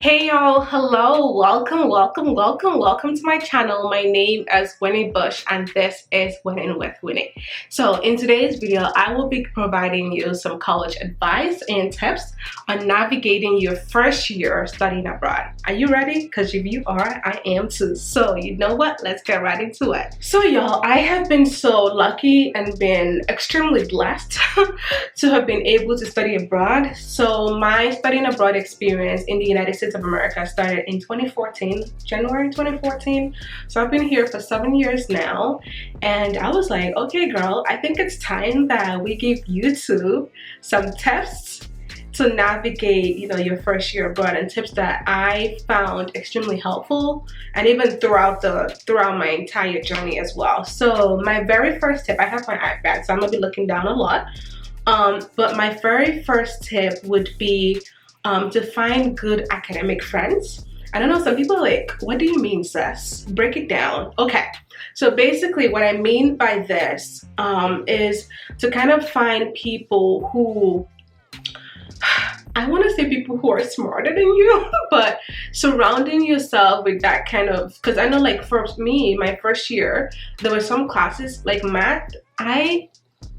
Hey y'all, hello, welcome to my channel. My name is Winnie Bush and this is Winning with Winnie. So in today's video, I will be providing you some college advice and tips on navigating your first year studying abroad. Are you ready? Because if you are, I am too. So you know what? Let's get right into it. So y'all, I have been so lucky and been extremely blessed to have been able to study abroad. So my studying abroad experience in the United States of America started in 2014, January 2014. So I've been here for 7 years now, and I was like, okay girl, I think it's time that we give YouTube some tips to navigate, your first year abroad, and tips that I found extremely helpful, and even throughout my entire journey as well. So my very first tip, I have my iPad, so I'm gonna be looking down a lot. But my very first tip would be to find good academic friends. I don't know, some people are like, what do you mean, sis? Break it down. Okay, so basically what I mean by this is to kind of find people who, I want to say people who are smarter than you, but surrounding yourself with that kind of, because I know like for me, my first year, there were some classes like math, I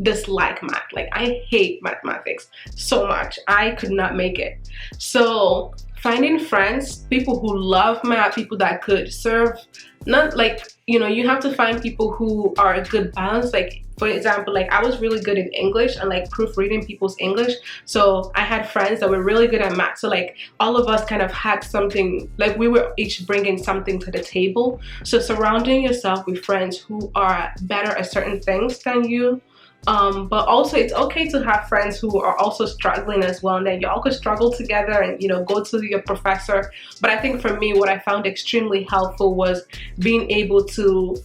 dislike math. Like I hate mathematics so much. I could not make it. So finding friends, people who love math, people that could serve, not like, you have to find people who are a good balance. Like for example, like I was really good in English and like proofreading people's English. So I had friends that were really good at math. So like all of us kind of had something, like we were each bringing something to the table. So surrounding yourself with friends who are better at certain things than you. But also it's okay to have friends who are also struggling as well, and then you all could struggle together and go to your professor. But I think for me, what I found extremely helpful was being able to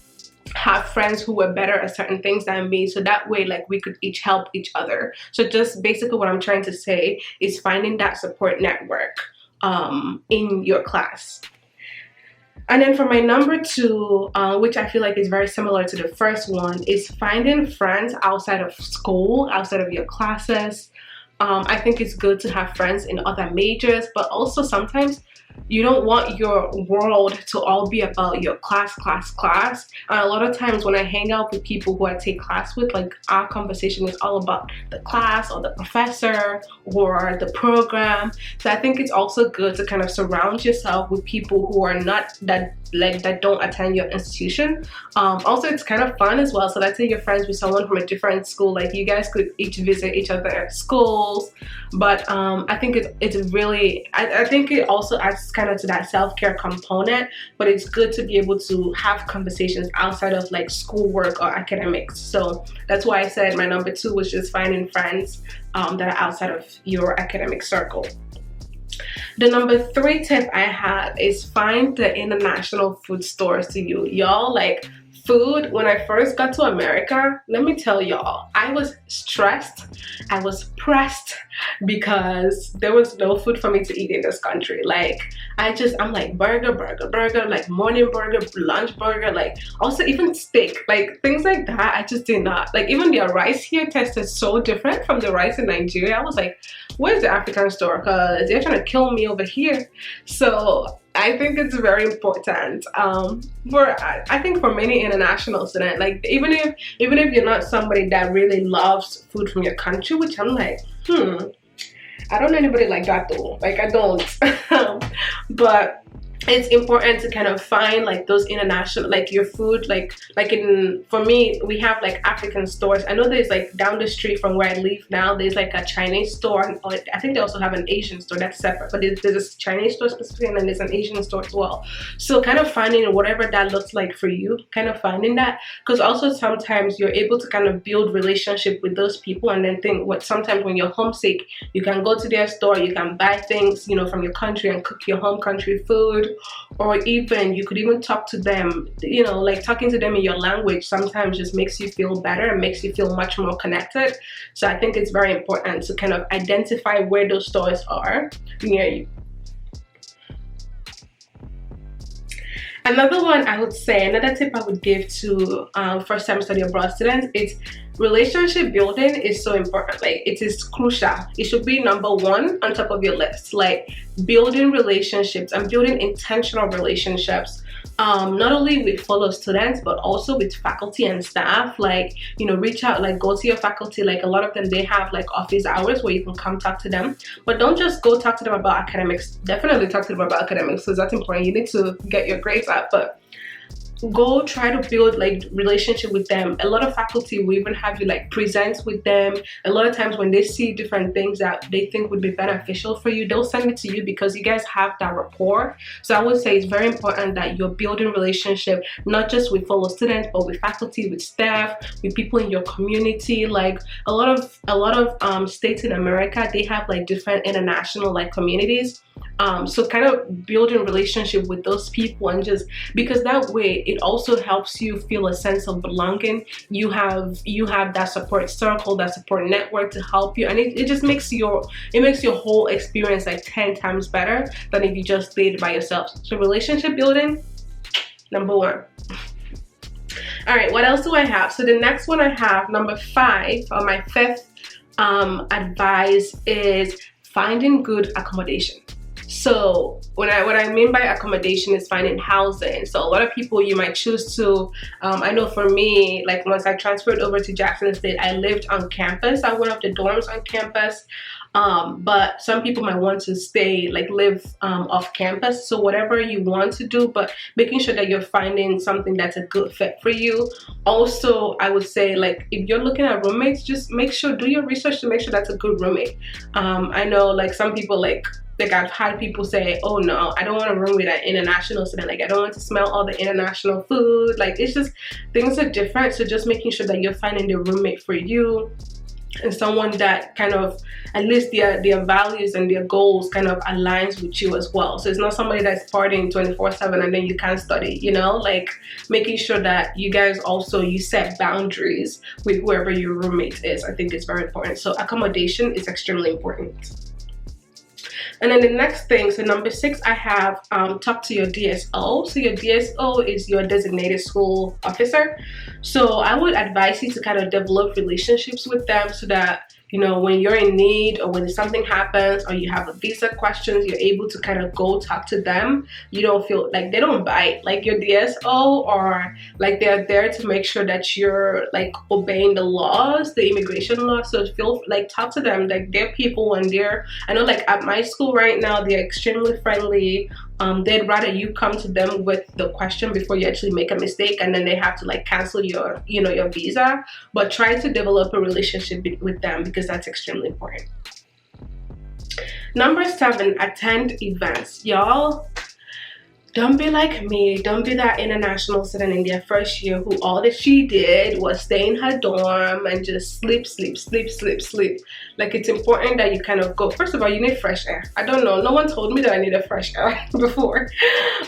have friends who were better at certain things than me, so that way like we could each help each other. So just basically what I'm trying to say is finding that support network in your class. And then for my number two, which I feel like is very similar to the first one, is finding friends outside of school, outside of your classes. I think it's good to have friends in other majors, but also sometimes you don't want your world to all be about your class. And a lot of times when I hang out with people who I take class with, like our conversation is all about the class or the professor or the program. So I think it's also good to kind of surround yourself with people who are not that don't attend your institution. Also it's kind of fun as well. So let's say you're friends with someone from a different school, like you guys could each visit each other's schools. But I think it's really, I think it also adds kind of to that self-care component, but it's good to be able to have conversations outside of like schoolwork or academics. So that's why I said my number two was just finding friends that are outside of your academic circle. The number three tip I have is find the international food stores to you. Y'all, like food, when I first got to America, let me tell y'all, I was stressed, I was pressed because there was no food for me to eat in this country. Like I'm like burger, like morning burger, lunch burger, like also even steak, like things like that. I just did not like. Even their rice here tasted so different from the rice in Nigeria. I was like, where's the African store? Because they're trying to kill me over here. So I think it's very important I think for many international students, like even if you're not somebody that really loves food from your country, which I'm like, I don't know anybody like that though. Like I don't. But it's important to kind of find like those international, like your food, like for me, we have like African stores. I know there's like down the street from where I live now, there's like a Chinese store. I think they also have an Asian store that's separate, but there's a Chinese store specifically, and then there's an Asian store as well. So kind of finding whatever that looks like for you, kind of finding that, because also sometimes you're able to kind of build relationship with those people, and then think what sometimes when you're homesick, you can go to their store, you can buy things from your country and cook your home country food. Or even you could even talk to them, like talking to them in your language sometimes just makes you feel better and makes you feel much more connected. So I think it's very important to kind of identify where those stores are near you. Another one I would say, another tip I would give to first time study abroad students is relationship building is so important. Like, it is crucial. It should be number one on top of your list. Like, building relationships and building intentional relationships, not only with fellow students but also with faculty and staff. Like, you know, reach out, like go to your faculty. Like, a lot of them, they have like office hours where you can come talk to them, but don't just go talk to them about academics. Definitely talk to them about academics, because that's important. You need to get your grades up, but go try to build like relationship with them. A lot of faculty will even have you like present with them. A lot of times when they see different things that they think would be beneficial for you, they'll send it to you because you guys have that rapport. So I would say it's very important that you're building relationship, not just with fellow students, but with faculty, with staff, with people in your community. Like, a lot of states in America, they have like different international like communities. So kind of building relationship with those people, and just because that way it also helps you feel a sense of belonging. You have that support circle, that support network to help you, and it just makes your whole experience like 10 times better than if you just did it by yourself. So relationship building, number one. All right, what else do I have? So the next one I have, number 5, or my 5th advice, is finding good accommodation. So what I mean by accommodation is finding housing. So a lot of people, you might choose to, I know for me, like once I transferred over to Jackson State, I lived on campus at one of the dorms on campus. But some people might want to stay, like live off campus. So whatever you want to do, but making sure that you're finding something that's a good fit for you. Also, I would say, like, if you're looking at roommates, just make sure, do your research to make sure that's a good roommate. I know like some people like I've had people say, oh no, I don't want to room with an international student. Like, I don't want to smell all the international food. Like, it's just, things are different. So just making sure that you're finding the roommate for you, and someone that kind of, at least their values and their goals kind of aligns with you as well. So it's not somebody that's partying 24/7 and then you can't study, you know. Like, making sure that you guys also, you set boundaries with whoever your roommate is. I think it's very important. So accommodation is extremely important. And then the next thing, so number 6, I have talk to your DSO. So your DSO is your designated school officer. So I would advise you to kind of develop relationships with them, so that, you know, when you're in need or when something happens or you have a visa questions, you're able to kind of go talk to them. You don't feel like they don't bite. Like, your DSO, or like they're there to make sure that you're like obeying the laws, the immigration laws. So feel like, talk to them. Like, they're people, and I know like at my school right now, they're extremely friendly. They'd rather you come to them with the question before you actually make a mistake, and then they have to like cancel your, you know, your visa. But try to develop a relationship with them, because that's extremely important. Number 7, attend events. Y'all, don't be like me. Don't be that international student in their first year who all that she did was stay in her dorm and just sleep. Like, it's important that you kind of go. First of all, you need fresh air. I don't know, no one told me that I needed fresh air before,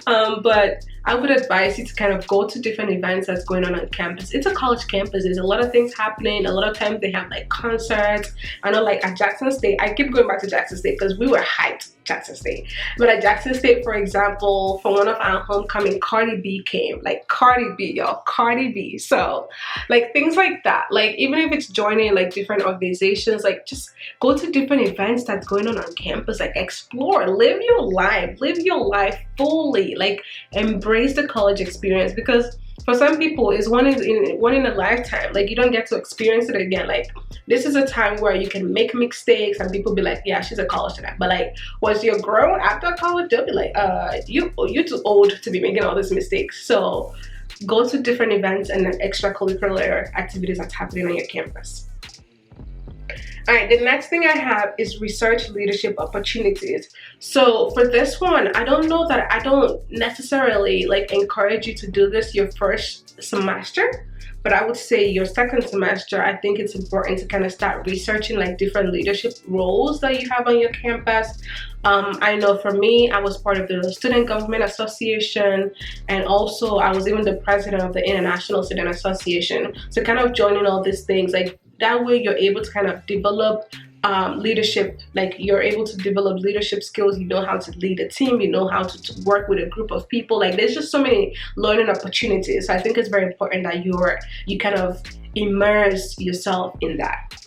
but I would advise you to kind of go to different events that's going on campus. It's a college campus. There's a lot of things happening. A lot of times they have like concerts. I know like at Jackson State, I keep going back to Jackson State because we were hyped Jackson State. But at Jackson State, for example, for one of our homecoming, Cardi B came. Like, Cardi B, y'all, Cardi B. So like things like that. Like, even if it's joining like different organizations, like just go to different events that's going on campus. Like, explore, live your life fully. Like, embrace the college experience, because for some people it's one in a lifetime. Like, you don't get to experience it again. Like, this is a time where you can make mistakes and people be like, yeah, she's a college student. But like, once you're grown after college, they'll be like, you're too old to be making all these mistakes. So go to different events and extracurricular activities that's happening on your campus. All right, the next thing I have is research leadership opportunities. So for this one, I don't necessarily like encourage you to do this your first semester, but I would say your second semester, I think it's important to kind of start researching like different leadership roles that you have on your campus. I know for me, I was part of the Student Government Association, and also I was even the president of the International Student Association. So kind of joining all these things, like that way you're able to kind of develop leadership. Like, you're able to develop leadership skills. You know how to lead a team, you know how to work with a group of people. Like, there's just so many learning opportunities. So I think it's very important that you kind of immerse yourself in that.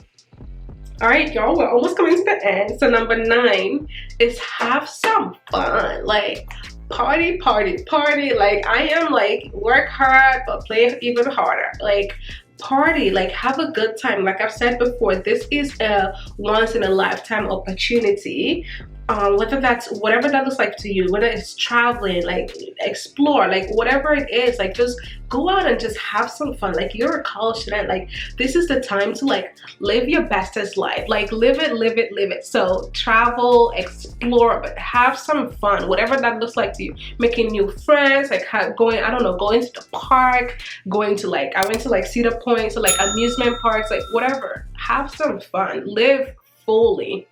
All right, y'all, we're almost coming to the end. So number 9 is have some fun. Like party, party, party. Like I am like work hard but play even harder. Like party, like have a good time. Like I've said before, this is a once in a lifetime opportunity. Whether that's whatever that looks like to you, whether it's traveling, like explore, like whatever it is, like just go out and just have some fun. Like you're a college student, like this is the time to like live your bestest life. Like live it, live it, live it. So travel, explore, but have some fun, whatever that looks like to you. Making new friends, like going, I don't know, going to the park, going to like, I went to like Cedar Point, so like amusement parks, like whatever. Have some fun, live fully.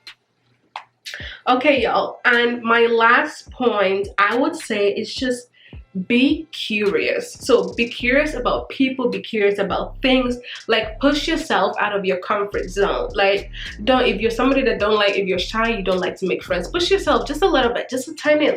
Okay, y'all, and my last point I would say is just be curious. So be curious about people, be curious about things. Like push yourself out of your comfort zone. Like don't, if you're somebody that don't like, if you're shy, you don't like to make friends, push yourself just a little bit, just a tiny,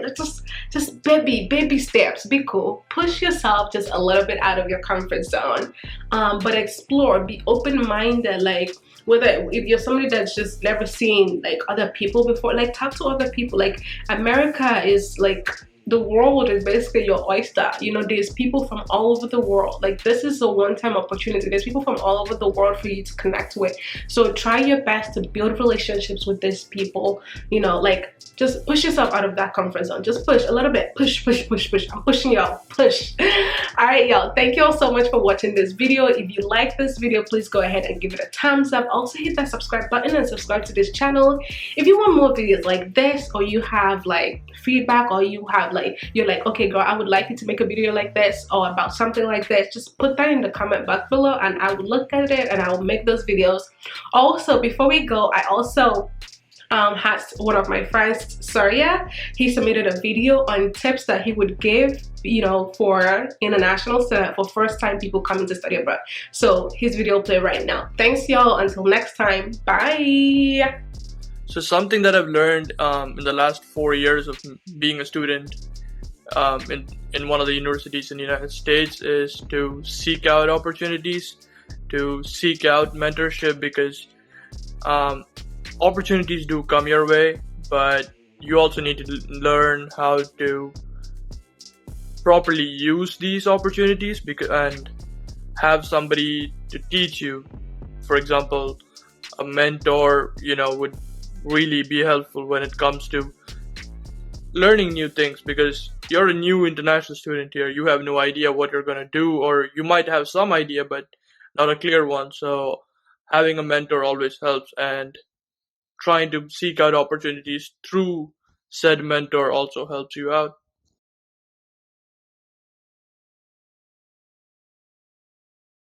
just baby steps. Be cool, push yourself just a little bit out of your comfort zone, but explore, be open-minded. Like whether if you're somebody that's just never seen like other people before, like talk to other people. Like America is like, the world is basically your oyster. You know, there's people from all over the world. Like this is a one-time opportunity. There's people from all over the world for you to connect with. So try your best to build relationships with these people. You know, like just push yourself out of that comfort zone. Just push a little bit. Push, push, push, push. I'm pushing y'all. Push. All right, y'all. Thank you all so much for watching this video. If you like this video, please go ahead and give it a thumbs up. Also hit that subscribe button and subscribe to this channel. If you want more videos like this, or you have like feedback, or you have like, you're like, okay girl, I would like you to make a video like this or about something like this, just put that in the comment box below and I will look at it and I will make those videos. Also, before we go, I also had one of my friends, Surya, he submitted a video on tips that he would give, you know, for international students, for first time people coming to study abroad. So his video will play right now. Thanks y'all, until next time, bye. So something that I've learned in the last 4 years of being a student in one of the universities in the United States is to seek out opportunities, to seek out mentorship, because opportunities do come your way, but you also need to learn how to properly use these opportunities and have somebody to teach you. For example, a mentor, you know, would really be helpful when it comes to learning new things, because you're a new international student here. You have no idea what you're going to do, or you might have some idea but not a clear one. So having a mentor always helps, and trying to seek out opportunities through said mentor also helps you out.